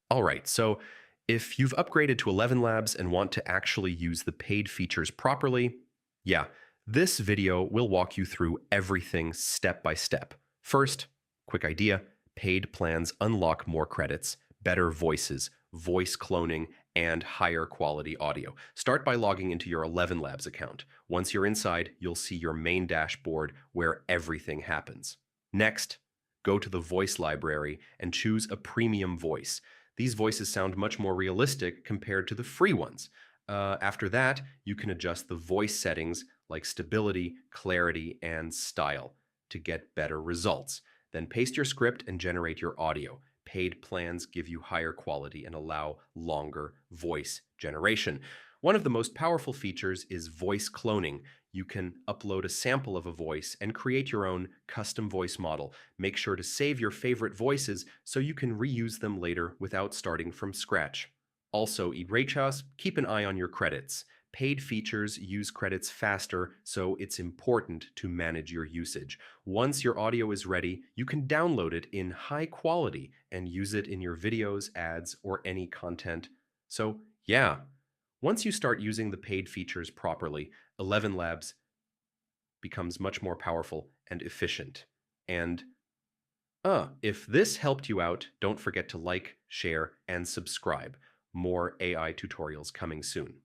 All right, so if you've upgraded to ElevenLabs and want to actually use the paid features properly, yeah, this video will walk you through everything step by step. First, quick idea, paid plans unlock more credits, better voices, voice cloning, and higher quality audio. Start by logging into your ElevenLabs account. Once you're inside, you'll see your main dashboard where everything happens. Next, go to the voice library and choose a premium voice. These voices sound much more realistic compared to the free ones. After that, you can adjust the voice settings like stability, clarity, and style to get better results. Then paste your script and generate your audio. Paid plans give you higher quality and allow longer voice generation. One of the most powerful features is voice cloning. You can upload a sample of a voice and create your own custom voice model. Make sure to save your favorite voices so you can reuse them later without starting from scratch. Also, Idrachas, keep an eye on your credits. Paid features use credits faster, so it's important to manage your usage. Once your audio is ready, you can download it in high quality and use it in your videos, ads, or any content. So, yeah, once you start using the paid features properly, ElevenLabs becomes much more powerful and efficient. And if this helped you out, don't forget to like, share, and subscribe. More AI tutorials coming soon.